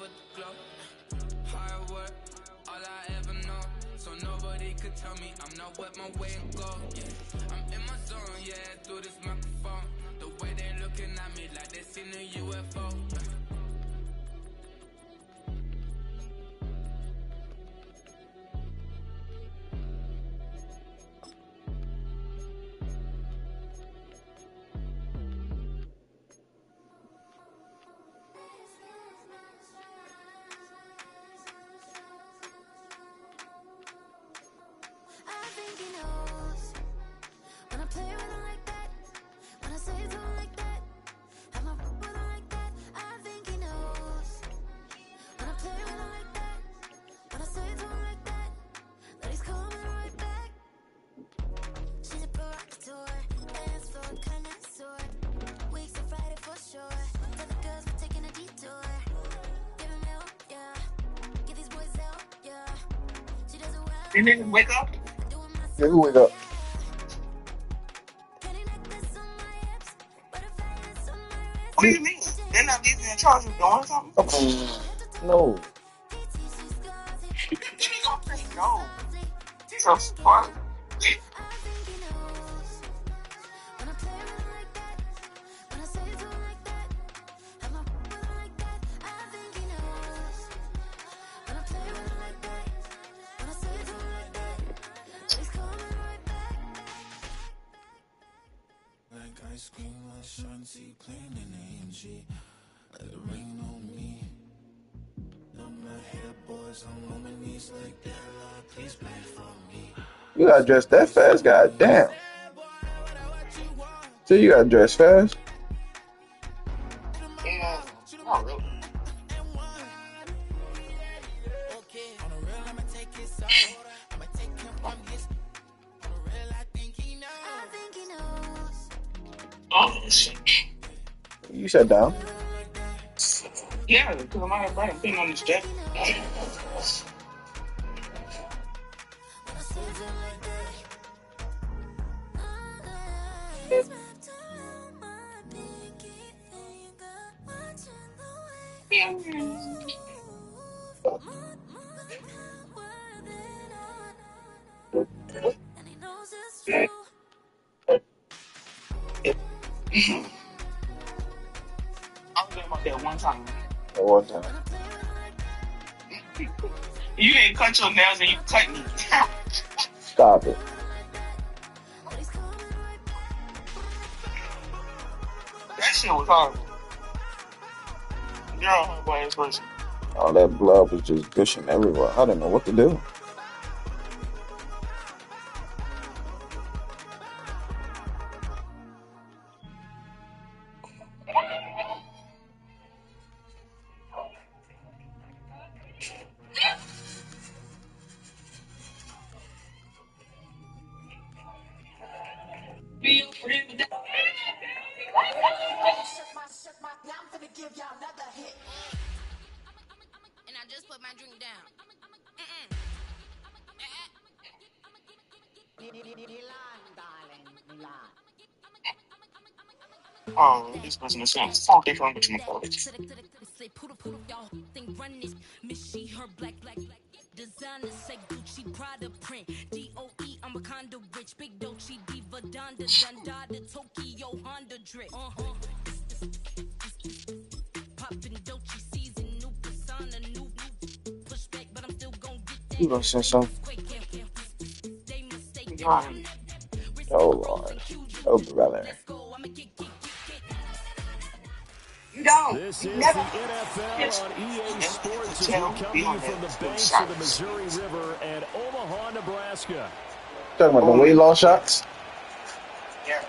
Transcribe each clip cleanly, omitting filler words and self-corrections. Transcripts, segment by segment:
with the glow. Hard work, all I ever know. So nobody could tell me I'm not what my way and go. Yeah, I'm in my zone, yeah, through this microphone. The way they looking at me like they seen a UFO. They didn't wake up? Yeah, we wake up. What do you mean? They're not leaving in charge of doing something? No. No. So smart. Ice cream, Shanti, clean and AMG. Let it rain on me. No, my hair boys, I'm on my knees like that. Lord, please pray for me. You got dressed that fast? God damn. So you got dressed fast? Yeah, not really. Oh, shit. You sat down. Yeah, because I'm out of breath. I'm putting on this jacket. I was there about that one time. At one time. You didn't cut your nails and you cut me. Stop it. That shit was horrible. You're a horrible ass person. All that blood was just gushing everywhere. I didn't know what to do. And I just put my drink down. Oh, this person is saying funky from what you call it. Designer say Gucci Prada print DOE I'm a condo rich big Dolce Diva Donda Dundada Tokyo Honda drip poppin' Dolce season new persona new pushback but I'm still gon' get You gonna say something? God. Oh Lord. Oh brother. You don't. This You is never. the NFL on EA Sports as we Tell come to me you on from the that banks shot. of the Missouri River at Omaha, Nebraska. Talking about the weight loss shots? Yeah.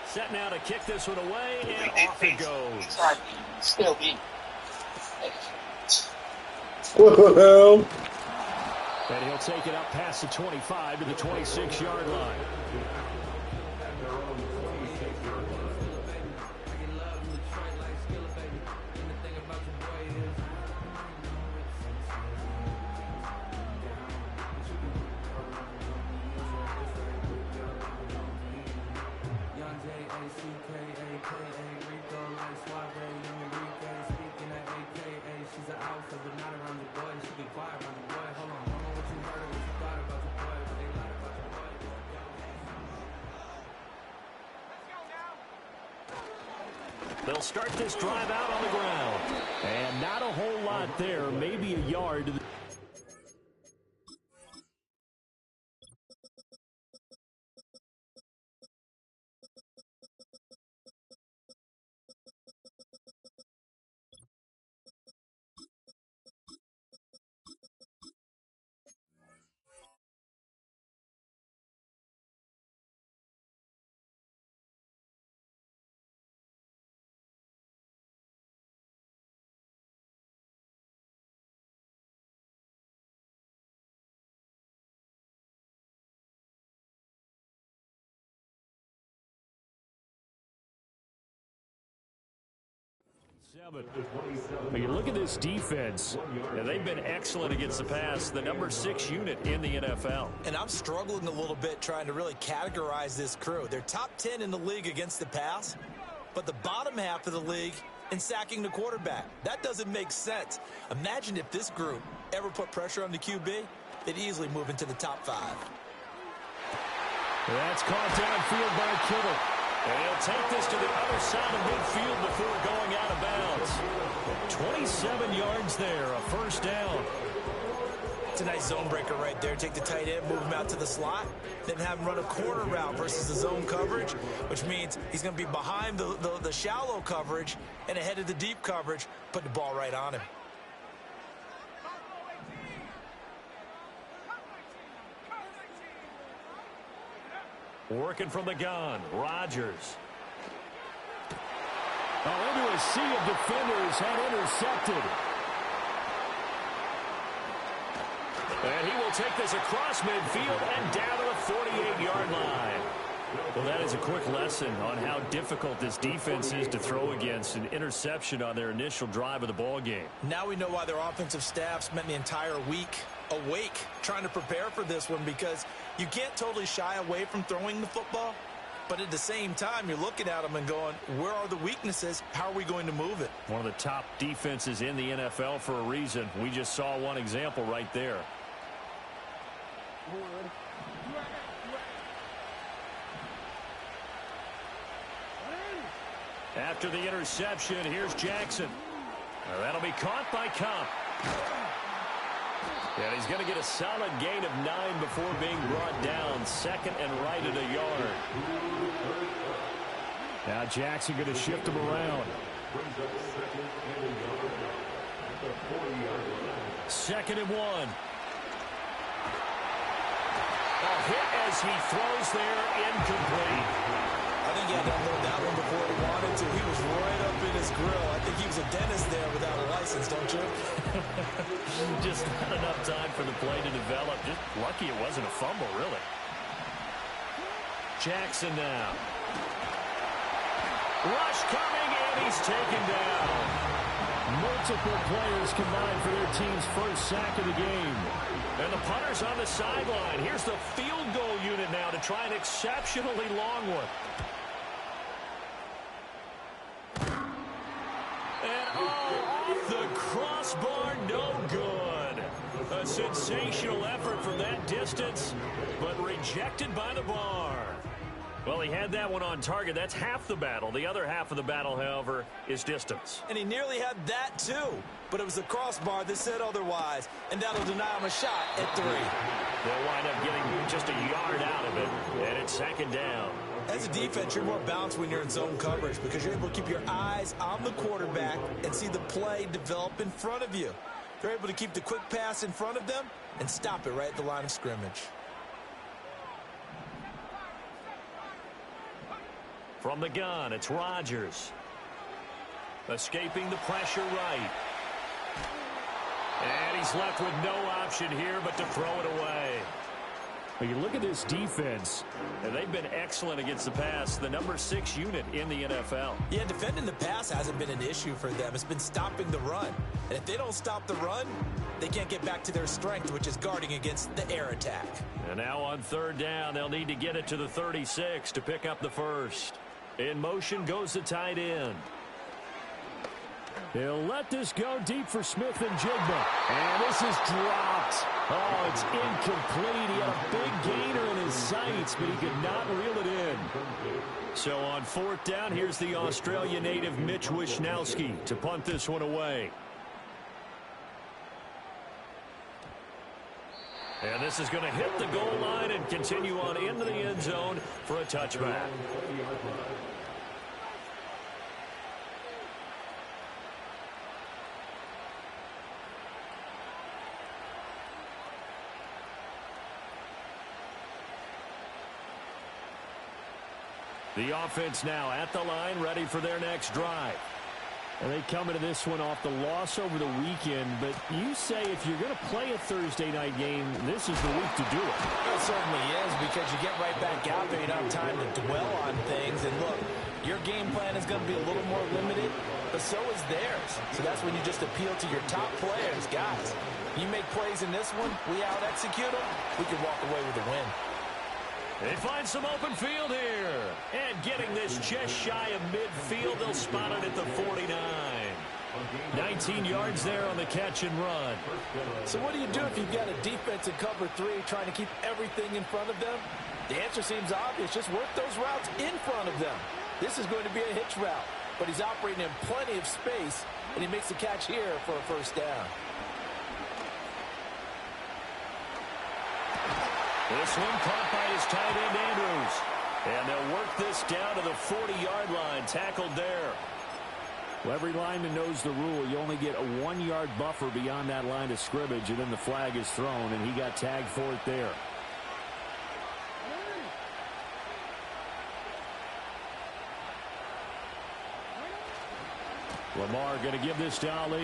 Set now to kick this one away, and off it goes. Sorry, still me. What the hell? And he'll take it up past the 25 to the 26-yard line. They'll start this drive out on the ground. And not a whole lot there, maybe a yard. But you look at this defense, they've been excellent against the pass, the number 6 unit in the NFL. And I'm struggling a little bit trying to really categorize this crew. They're top 10 in the league against the pass, but the bottom half of the league in sacking the quarterback. That doesn't make sense. Imagine if this group ever put pressure on the QB, they'd easily move into the top 5. That's caught downfield by Kittle. And he'll take this to the other side of midfield before going out of bounds. 27 yards there, a first down. It's a nice zone breaker right there. Take the tight end, move him out to the slot, then have him run a corner route versus the zone coverage, which means he's going to be behind the shallow coverage and ahead of the deep coverage, put the ball right on him. Working from the gun, Rodgers. Into a sea of defenders and intercepted. And he will take this across midfield and down to the 48-yard line. Well, that is a quick lesson on how difficult this defense is to throw against. An interception on their initial drive of the ball game. Now we know why their offensive staff spent the entire week awake trying to prepare for this one, because you can't totally shy away from throwing the football, but at the same time you're looking at them and going, where are the weaknesses? How are we going to move it? One of the top defenses in the NFL for a reason. We just saw one example right there. After the interception, here's Jackson. Now that'll be caught by Kupp. And he's going to get a solid gain of 9 before being brought down. Second and right at a yard. Now Jackson going to shift him around. Second and 1. A hit as he throws there, incomplete. I think he had to unload that one before he wanted to. He was right up in his grill. I think he was a dentist there without a license, don't you? Just not enough time for the play to develop. Just lucky it wasn't a fumble, really. Jackson now. Rush coming, and he's taken down. Multiple players combined for their team's first sack of the game. And the punter's on the sideline. Here's the field goal unit now to try an exceptionally long one. And off the crossbar, no good. A sensational effort from that distance, but rejected by the bar. Well, he had that one on target. That's half the battle. The other half of the battle, however, is distance. And he nearly had that, too. But it was the crossbar that said otherwise. And that'll deny him a shot at 3. They'll wind up getting just a yard out of it. And it's second down. As a defense, you're more balanced when you're in zone coverage because you're able to keep your eyes on the quarterback and see the play develop in front of you. They're able to keep the quick pass in front of them and stop it right at the line of scrimmage. From the gun, it's Rodgers. Escaping the pressure right. And he's left with no option here but to throw it away. But you look at this defense, and they've been excellent against the pass, the number 6 unit in the NFL. Yeah, defending the pass hasn't been an issue for them. It's been stopping the run. And if they don't stop the run, they can't get back to their strength, which is guarding against the air attack. And now on third down, they'll need to get it to the 36 to pick up the first. In motion goes the tight end. He'll let this go deep for Smith and Jigba. And this is dropped. Oh, it's incomplete. He had a big gainer in his sights, but he could not reel it in. So on fourth down, here's the Australia native Mitch Wishnowsky to punt this one away. And this is going to hit the goal line and continue on into the end zone for a touchback. The offense now at the line, ready for their next drive. And they come into this one off the loss over the weekend, but you say if you're going to play a Thursday night game, this is the week to do it. It certainly is, because you get right back out there. You don't have time to dwell on things. And look, your game plan is going to be a little more limited, but so is theirs. So that's when you just appeal to your top players. Guys, you make plays in this one, we out-execute them, we can walk away with a win. They find some open field here. And getting this just shy of midfield, they'll spot it at the 49. 19 yards there on the catch and run. So what do you do if you've got a defense in cover 3 trying to keep everything in front of them? The answer seems obvious. Just work those routes in front of them. This is going to be a hitch route, but he's operating in plenty of space, and he makes the catch here for a first down. This one caught by his tight end, Andrews. And they'll work this down to the 40-yard line, tackled there. Well, every lineman knows the rule. You only get a 1-yard buffer beyond that line of scrimmage, and then the flag is thrown, and he got tagged for it there. Lamar going to give this to Ali.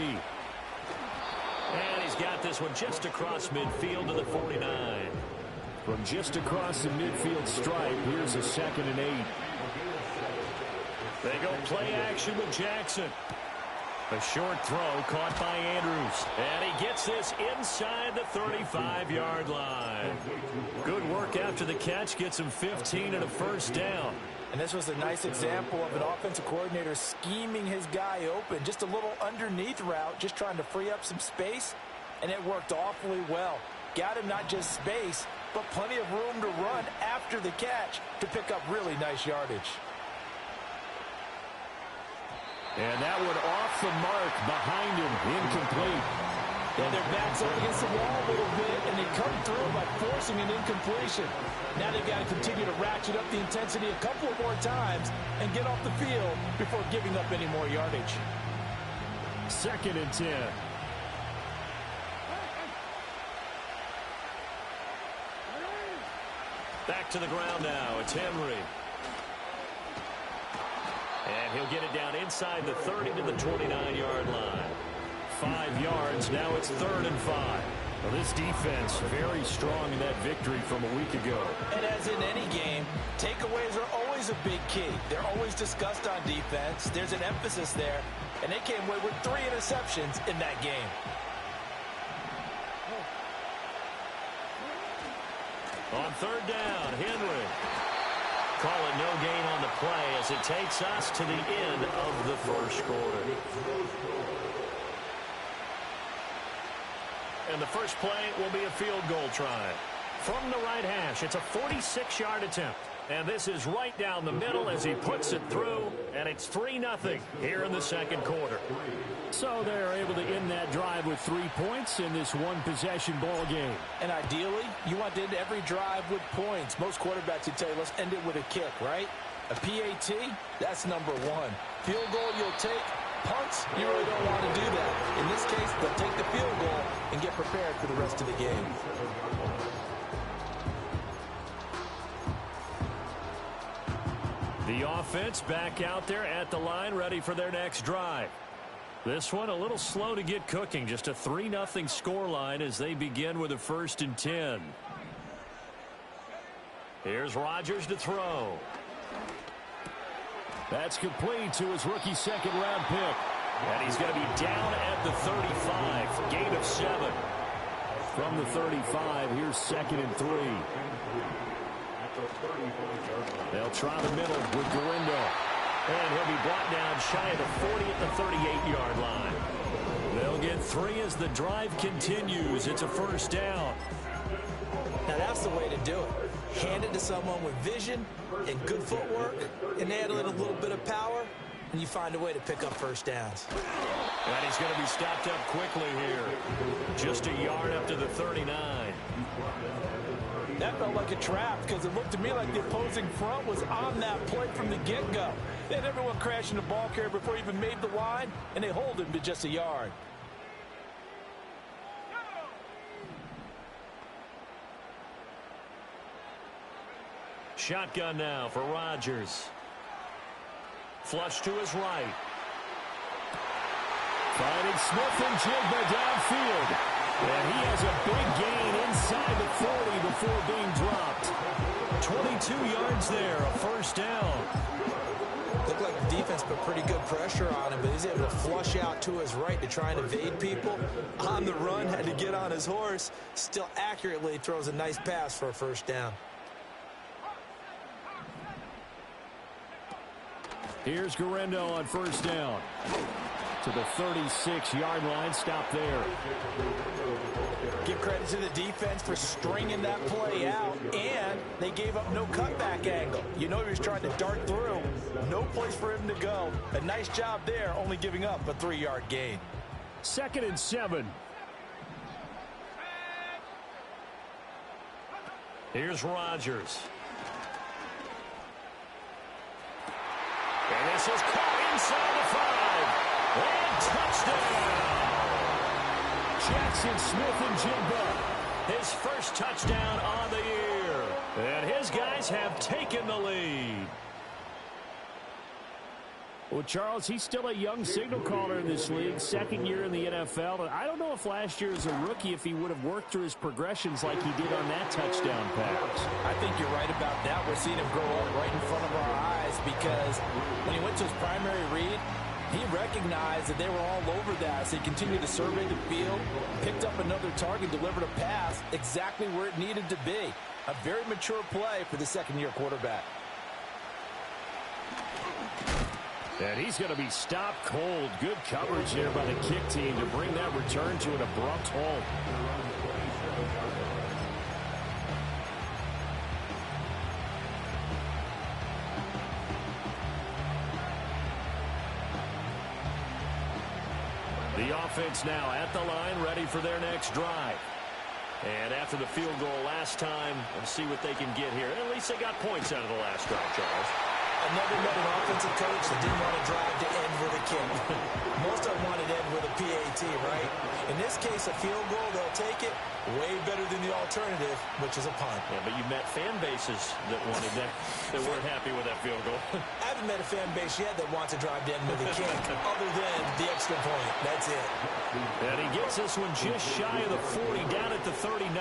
And he's got this one just across midfield to the 49. From just across the midfield stripe, here's a 2nd and 8. They go play action with Jackson. A short throw caught by Andrews. And he gets this inside the 35-yard line. Good work after the catch. Gets him 15 and a first down. And this was a nice example of an offensive coordinator scheming his guy open. Just a little underneath route, just trying to free up some space. And it worked awfully well. Got him not just space, but plenty of room to run after the catch to pick up really nice yardage. And that one off the mark behind him, incomplete. Yeah, their backs up against the wall a little bit, and they come through by forcing an incompletion. Now they've got to continue to ratchet up the intensity a couple of more times and get off the field before giving up any more yardage. 2nd and 10. Back to the ground now. It's Henry. And he'll get it down inside the 30 to the 29-yard line. 5 yards. Now it's 3rd and 5. Well, this defense very strong in that victory from a week ago. And as in any game, takeaways are always a big key. They're always discussed on defense. There's an emphasis there. And they came away with 3 interceptions in that game. On 3rd down, Henry. Call it no gain on the play as it takes us to the end of the first quarter. And the first play will be a field goal try. From the right hash, it's a 46-yard attempt. And this is right down the middle as he puts it through, and it's 3-0 here in the second quarter. So they're able to end that drive with 3 points in this one-possession ball game. And ideally, you want to end every drive with points. Most quarterbacks would tell you, let's end it with a kick, right? A PAT, that's number 1. Field goal you'll take. Punts, you really don't want to do that. In this case, they'll take the field goal and get prepared for the rest of the game. The offense back out there at the line, ready for their next drive. This one a little slow to get cooking. Just a 3-0 scoreline as they begin with a 1st and 10. Here's Rodgers to throw. That's complete to his rookie 2nd-round pick. And he's going to be down at the 35. Gain of 7. From the 35, here's 2nd and 3. They'll try the middle with Garindo. And he'll be brought down shy of the 40 at the 38-yard line. They'll get 3 as the drive continues. It's a first down. Now that's the way to do it. Hand it to someone with vision and good footwork, and add in a little bit of power, and you find a way to pick up first downs. And he's going to be stopped up quickly here. Just a yard up to the 39. That felt like a trap because it looked to me like the opposing front was on that play from the get-go. They had everyone crashing the ball carrier before he even made the line, and they hold him to just a yard. Shotgun now for Rodgers. Flush to his right. Finding Smith and Jigba downfield. And he has a big gain inside the 40 before being dropped. 22 yards there, a first down. Looked like the defense put pretty good pressure on him, but he's able to flush out to his right to try and evade people. On the run, had to get on his horse. Still accurately throws a nice pass for a first down. Here's Guerrero on first down. To the 36-yard line. Stop there. Give credit to the defense for stringing that play out, and they gave up no cutback angle. You know he was trying to dart through. No place for him to go. A nice job there, only giving up a 3-yard gain. 2nd and 7. Here's Rodgers. And this is caught inside the 5. And touchdown! Jackson Smith and Jigba, his first touchdown on the year. And his guys have taken the lead. Well, Charles, he's still a young signal caller in this league, 2nd year in the NFL. I don't know if last year as a rookie, if he would have worked through his progressions like he did on that touchdown pass. I think you're right about that. We're seeing him grow up right in front of our eyes because when he went to his primary read, he recognized that they were all over that. So he continued to survey the field, picked up another target, delivered a pass exactly where it needed to be. A very mature play for the 2nd-year quarterback. And he's going to be stopped cold. Good coverage there by the kick team to bring that return to an abrupt halt. The offense now at the line, ready for their next drive. And after the field goal last time, let's see what they can get here. At least they got points out of the last drive, Charles. Another met an offensive coach that didn't want to drive to end with a kick. Most of them wanted to end with a PAT, right? In this case, a field goal, they'll take it. Way better than the alternative, which is a punt. Yeah, but you met fan bases that wanted that, that weren't happy with that field goal. I haven't met a fan base yet that wants to drive to end with a kick, other than the extra point. That's it. And he gets this one just shy of the 40, down at the 39.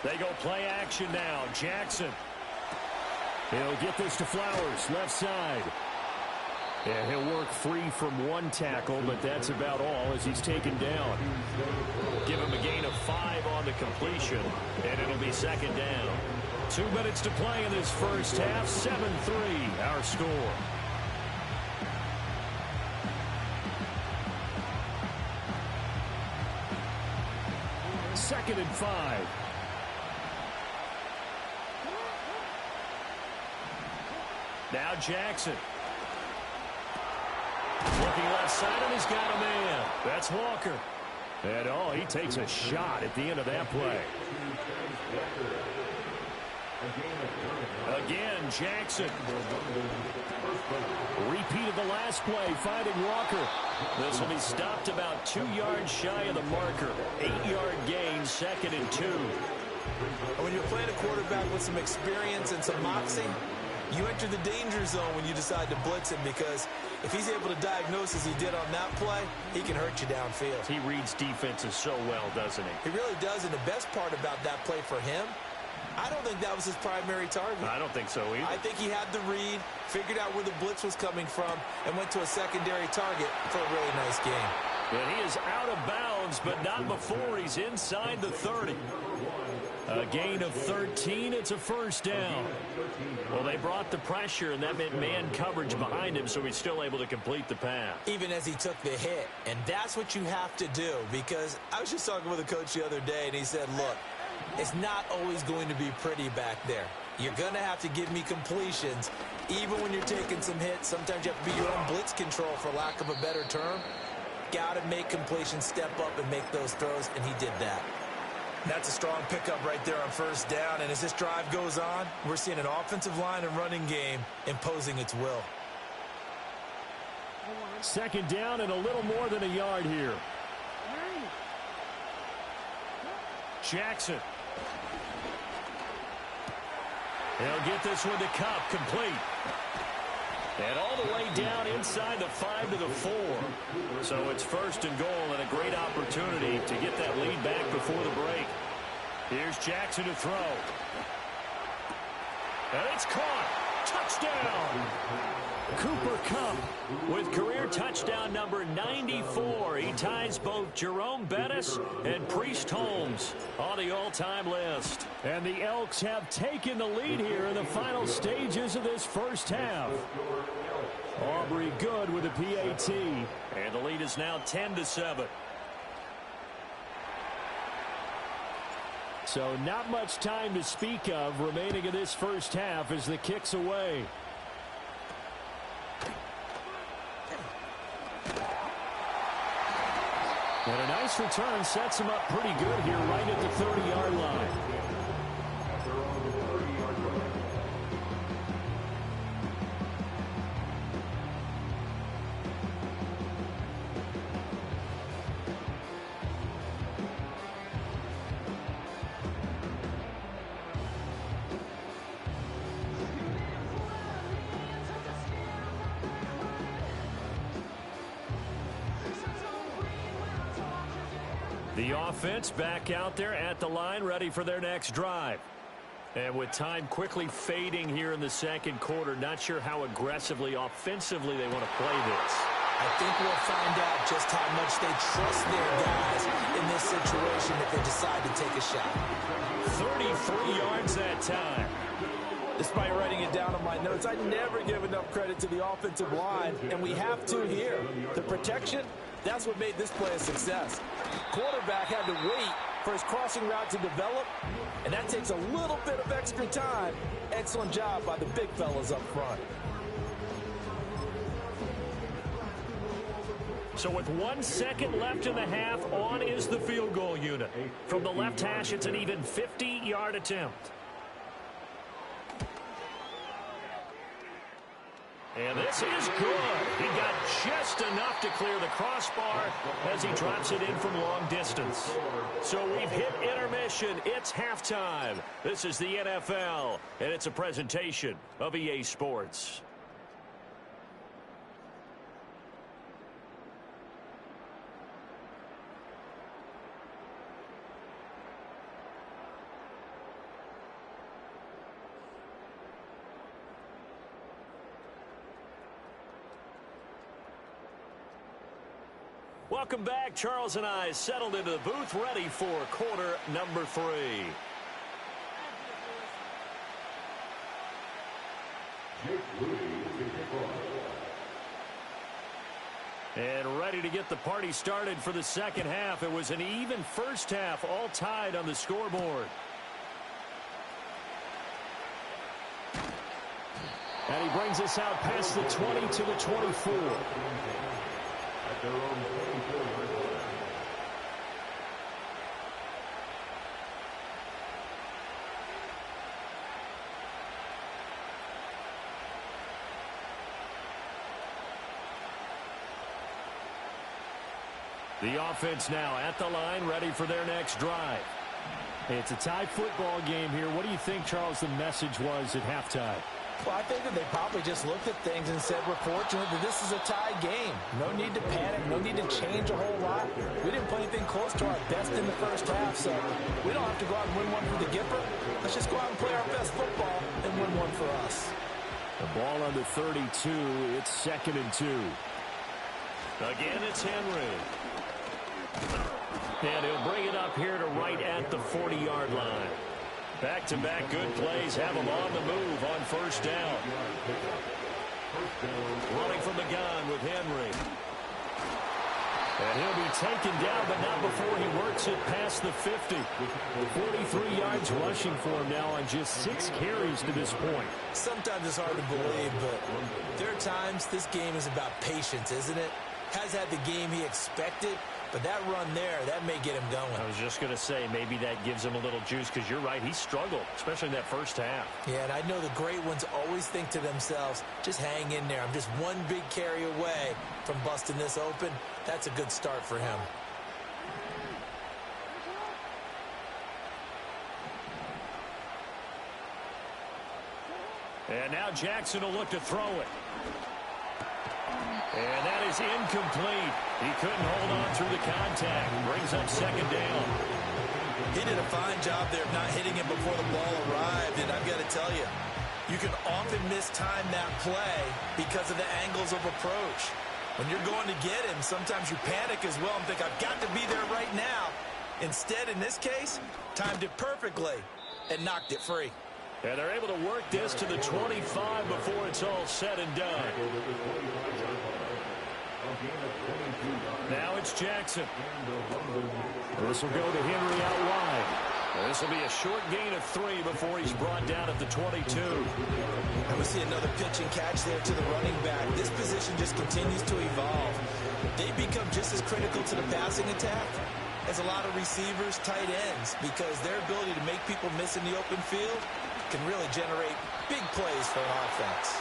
They go play action now. Jackson. He'll get this to Flowers, left side. And he'll work free from one tackle, but that's about all as he's taken down. Give him a gain of 5 on the completion, and it'll be 2nd down. 2 minutes to play in this first half. 7-3, our score. Second and 5. Now Jackson. Looking left side, and he's got a man. That's Walker. And, oh, he takes a shot at the end of that play. Again, Jackson. Repeated the last play, finding Walker. This will be stopped about 2 yards shy of the marker. 8-yard gain, 2nd and 2. When you're playing a quarterback with some experience and some moxie, you enter the danger zone when you decide to blitz him, because if he's able to diagnose as he did on that play, he can hurt you downfield. He reads defenses so well, doesn't he? He really does, and the best part about that play for him, I don't think that was his primary target. I don't think so either. I think he had the read, figured out where the blitz was coming from, and went to a secondary target for a really nice game. And he is out of bounds downs, but not before he's inside the 30. A gain of 13. It's a first down. Well, they brought the pressure, and that meant man coverage behind him, so he's still able to complete the pass. Even as he took the hit. And that's what you have to do, because I was just talking with a coach the other day, and he said, look, it's not always going to be pretty back there. You're going to have to give me completions. Even when you're taking some hits, sometimes you have to be your own blitz control, for lack of a better term. Got to make completions, step up, and make those throws, and he did that. That's a strong pickup right there on first down, and as this drive goes on, we're seeing an offensive line and running game imposing its will. Second down and a little more than a yard here. Jackson. He'll get this one to Kupp, complete. And all the way down inside the 5 to the 4. So it's first and goal, and a great opportunity to get that lead back before the break. Here's Jackson to throw. And it's caught. Touchdown. Cooper Kupp with career touchdown number 94. He ties both Jerome Bettis and Priest Holmes on the all-time list. And the Elks have taken the lead here in the final stages of this first half. Aubrey Good with a PAT. And the lead is now 10-7. So not much time to speak of remaining in this first half as the kick's away. And a nice return sets him up pretty good here right at the 30-yard line. The offense back out there at the line, ready for their next drive. And with time quickly fading here in the second quarter, not sure how aggressively, offensively they want to play this. I think we'll find out just how much they trust their guys in this situation if they decide to take a shot. 33 yards that time. Despite writing it down on my notes, I never give enough credit to the offensive line, and we have to here. The protection, that's what made this play a success. Quarterback had to wait for his crossing route to develop, and that takes a little bit of extra time. Excellent job by the big fellas up front. So with 1 second left in the half, on is the field goal unit. From the left hash, it's an even 50-yard attempt. And this is good. He got just enough to clear the crossbar as he drops it in from long distance. So we've hit intermission. It's halftime. This is the NFL, and it's a presentation of EA Sports. Welcome back. Charles and I settled into the booth, ready for quarter number 3. And ready to get the party started for the second half. It was an even first half, all tied on the scoreboard. And he brings us out past the 20 to the 24. The offense now at the line, ready for their next drive. It's a tie football game here. What do you think, Charles, the message was at halftime? Well, I think that they probably just looked at things and said, we're fortunate that this is a tie game. No need to panic. No need to change a whole lot. We didn't play anything close to our best in the first half, so we don't have to go out and win one for the Gipper. Let's just go out and play our best football and win one for us. The ball on the 32. It's 2nd and 2. Again, it's Henry. And he'll bring it up here to right at the 40-yard line. Back-to-back good plays have him on the move on first down. Running from the gun with Henry. And he'll be taken down, but not before he works it past the 50. 43 yards rushing for him now on just 6 carries to this point. Sometimes it's hard to believe, but there are times this game is about patience, isn't it? Has had the game he expected, but that run there, that may get him going. I was just going to say, maybe that gives him a little juice, because you're right, he struggled, especially in that first half. Yeah, and I know the great ones always think to themselves, just hang in there. I'm just one big carry away from busting this open. That's a good start for him. And now Jackson will look to throw it. And that is incomplete. He couldn't hold on through the contact. Brings up second down. He did a fine job there of not hitting it before the ball arrived. And I've got to tell you, you can often mistime that play because of the angles of approach. When you're going to get him, sometimes you panic as well and think, I've got to be there right now. Instead, in this case, timed it perfectly and knocked it free. And they're able to work this to the 25 before it's all said and done. Now it's Jackson. This will go to Henry out wide. This will be a short gain of 3 before he's brought down at the 22. And we see another pitch and catch there to the running back. This position just continues to evolve. They become just as critical to the passing attack as a lot of receivers, tight ends, because their ability to make people miss in the open field can really generate big plays for an offense.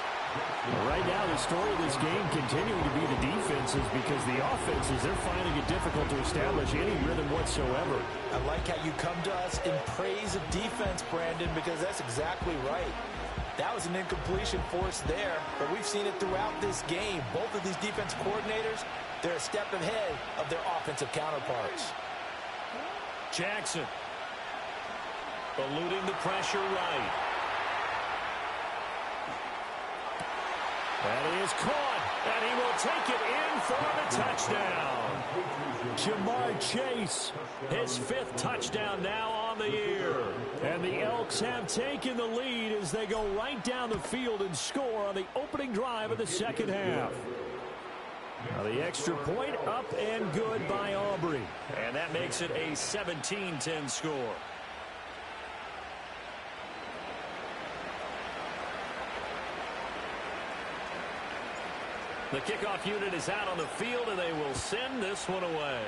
Right now, the story of this game continuing to be the defenses, because the offenses, they're finding it difficult to establish any rhythm whatsoever. I like how you come to us in praise of defense, Brandon, because that's exactly right. That was an incompletion forced there, but we've seen it throughout this game. Both of these defense coordinators, they're a step ahead of their offensive counterparts. Jackson eluding the pressure right. That is caught, and he will take it in for the touchdown. Jamar Chase, his 5th touchdown now on the year. And the Elks have taken the lead as they go right down the field and score on the opening drive of the second half. Now the extra point up and good by Aubrey. And that makes it a 17-10 score. The kickoff unit is out on the field, and they will send this one away.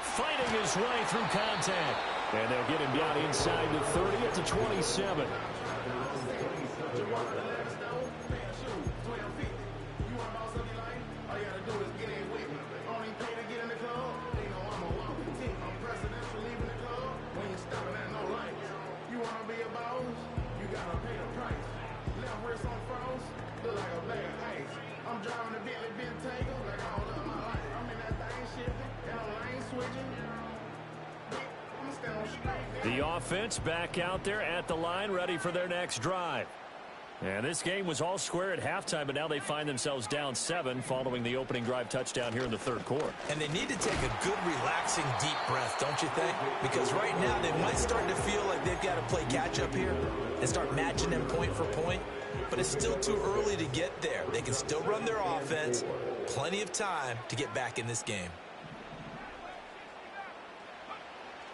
Fighting his way through contact. And they'll get him down inside the 30 at the 27. The offense back out there at the line, ready for their next drive. And this game was all square at halftime, but now they find themselves down 7 following the opening drive touchdown here in the third quarter. And they need to take a good, relaxing, deep breath, don't you think? Because right now they might start to feel like they've got to play catch-up here and start matching them point for point. But it's still too early to get there. They can still run their offense. Plenty of time to get back in this game.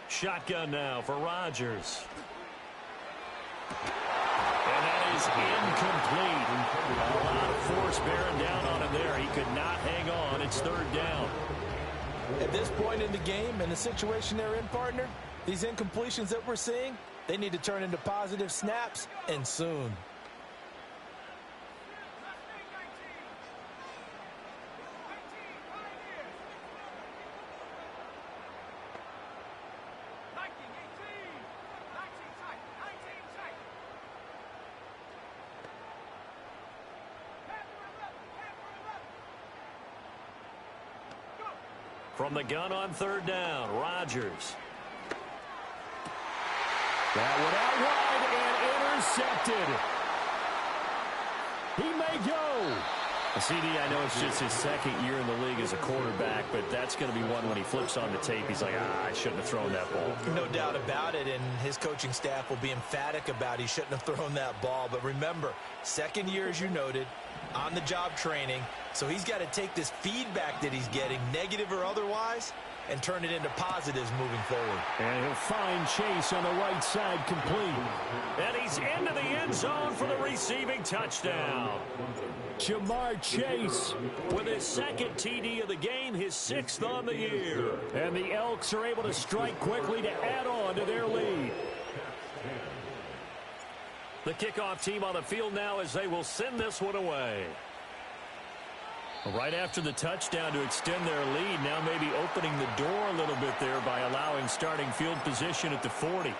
Shotgun now for Rodgers. And that is incomplete. A lot of force bearing down on him there. He could not hang on. It's third down. At this point in the game and the situation they're in, partner, these incompletions that we're seeing, they need to turn into positive snaps, and soon. From the gun on third down, Rodgers. That one out wide and intercepted. He may go. CD, I know it's just his second year in the league as a quarterback, but that's going to be one when he flips on the tape. He's like, I shouldn't have thrown that ball. No doubt about it, and his coaching staff will be emphatic about he shouldn't have thrown that ball. But remember, second year, as you noted, on-the-job training, so he's got to take this feedback that he's getting, negative or otherwise, and turn it into positives moving forward. And he'll find Chase on the right side, complete. And he's into the end zone for the receiving touchdown. Jamar Chase with his second TD of the game, his 6th on the year. And the Elks are able to strike quickly to add on to their lead. The kickoff team on the field now as they will send this one away. Right after the touchdown to extend their lead, now maybe opening the door a little bit there by allowing starting field position at the 40.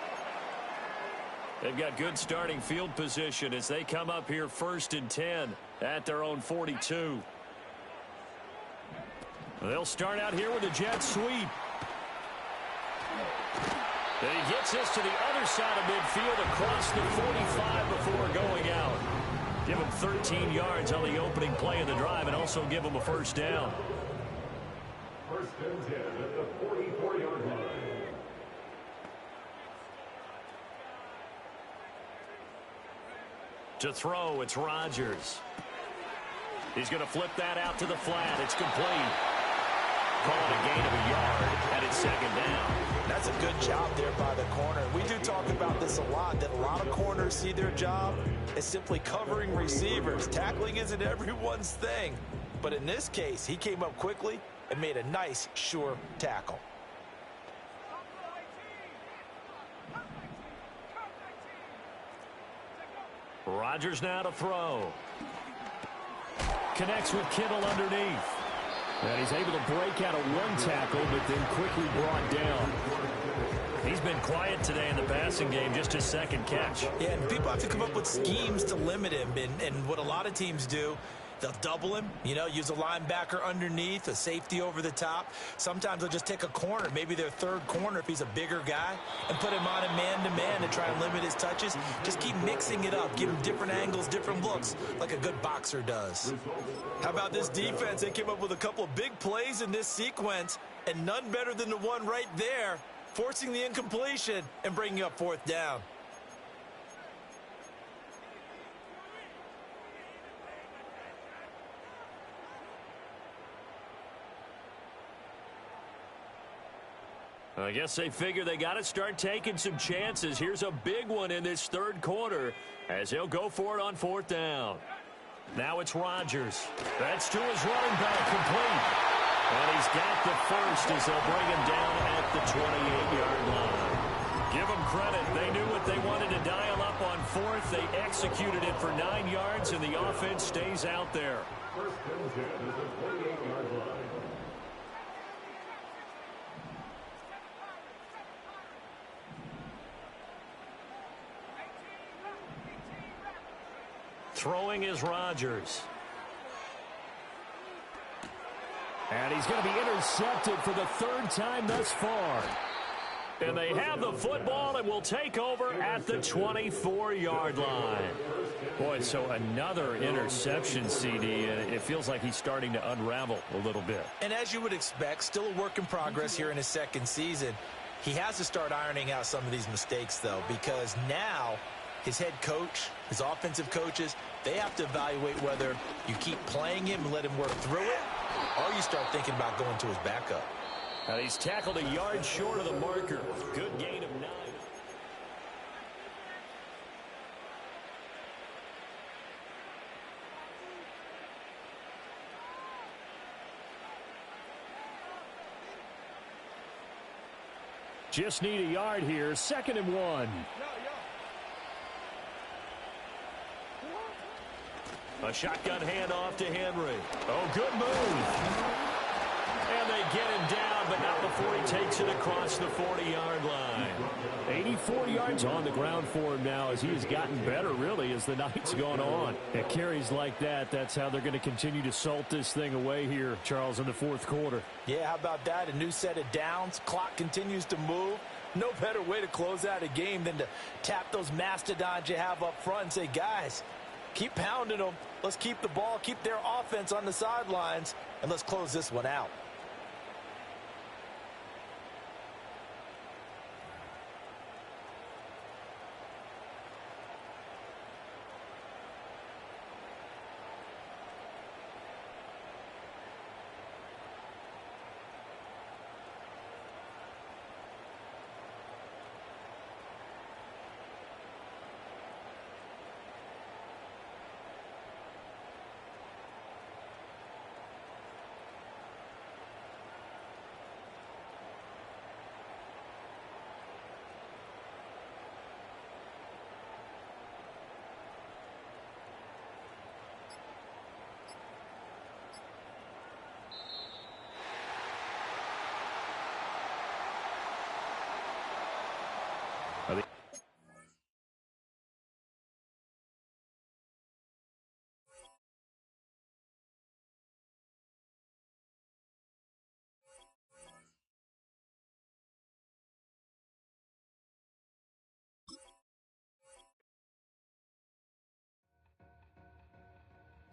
They've got good starting field position as they come up here 1st and 10 at their own 42. They'll start out here with a jet sweep. And he gets this to the other side of midfield across the 45 before going out. Give him 13 yards on the opening play of the drive and also give him a first down. 1st and 10 at the 44-yard line. To throw, it's Rodgers. He's going to flip that out to the flat. It's complete. Call it a gain of a yard, and it's 2nd down. That's a good job there by the corner. We do talk about this a lot, that a lot of corners see their job as simply covering receivers. Tackling isn't everyone's thing. But in this case, he came up quickly and made a nice, sure tackle. Rodgers now to throw. Connects with Kittle underneath. And he's able to break out of one tackle, but then quickly brought down. He's been quiet today in the passing game, just his 2nd catch. Yeah, and people have to come up with schemes to limit him. And what a lot of teams do, they'll double him, use a linebacker underneath, a safety over the top. Sometimes they'll just take a corner, maybe their 3rd corner if he's a bigger guy, and put him on a man-to-man to try and limit his touches. Just keep mixing it up, give him different angles, different looks, like a good boxer does. How about this defense? They came up with a couple of big plays in this sequence, and none better than the one right there, forcing the incompletion and bringing up 4th down. I guess they figure they got to start taking some chances. Here's a big one in this 3rd quarter as he'll go for it on 4th down. Now it's Rodgers. That's to his running back, complete. And he's got the first as they'll bring him down at the 28-yard line. Give them credit. They knew what they wanted to dial up on 4th. They executed it for 9 yards, and the offense stays out there. 1st and 10 at the 28-yard line. Throwing is Rodgers. And he's going to be intercepted for the 3rd time thus far. And they have the football and will take over at the 24-yard line. Boy, so another interception, CD, and it feels like he's starting to unravel a little bit. And as you would expect, still a work in progress here in his 2nd season. He has to start ironing out some of these mistakes, though, because now his head coach, his offensive coaches, they have to evaluate whether you keep playing him and let him work through it, or you start thinking about going to his backup. And he's tackled a yard short of the marker. Good gain of 9. Just need a yard here. 2nd and 1. A shotgun handoff to Henry. Oh, good move. And they get him down, but not before he takes it across the 40-yard line. 84 yards on the ground for him now as he has gotten better, really, as the night's gone on. At carries like that, that's how they're going to continue to salt this thing away here, Charles, in the 4th quarter. Yeah, how about that? A new set of downs. Clock continues to move. No better way to close out a game than to tap those mastodons you have up front and say, guys, Keep pounding them. Let's keep the ball, keep their offense on the sidelines, and let's close this one out.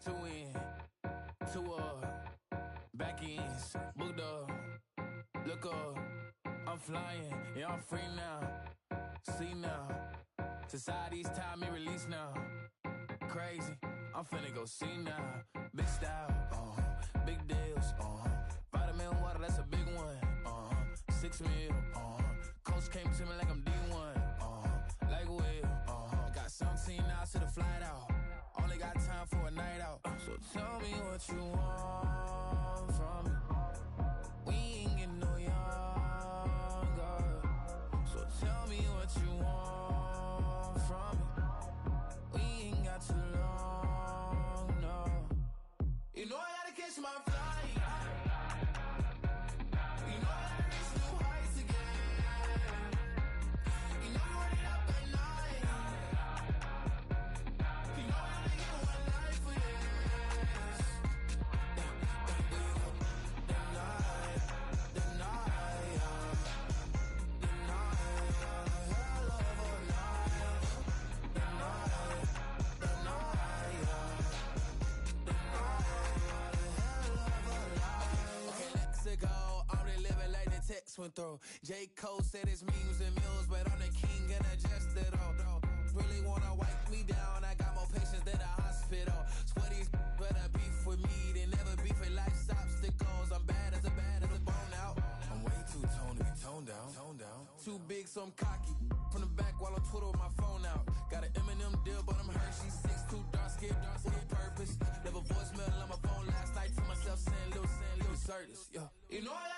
Two in, two back ends, booked up, look up, I'm flying, yeah, I'm free now, see now, society's time me release now, crazy, I'm finna go see now, big style, big deals, vitamin water, that's a big one, 6 mil, coach came to me like I'm D1, like Will, got 17 hours to the flight out. Only got time for a night out. So tell me what you want from me. We ain't getting no younger. So tell me what you want from me. We ain't got too long, no. You know I gotta catch my flight. You know I gotta reach new heights again. You know I run it up at night. You know I gotta get one life for this. Went through. J. Cole said it's memes and mills, but I'm the king and adjust it all. Really wanna wipe me down, I got more patience than a hospital. Sweaty's better beef with me than never beef with life's obstacles. I'm bad as a bone out. I'm way too toned to be toned down. Too big, so I'm cocky. From the back while on Twitter with my phone out. Got an Eminem deal, but I'm Hershey 6'2", dark skin, with purpose. Never voicemail on my phone last night to myself saying Lil Curtis, yeah. You know I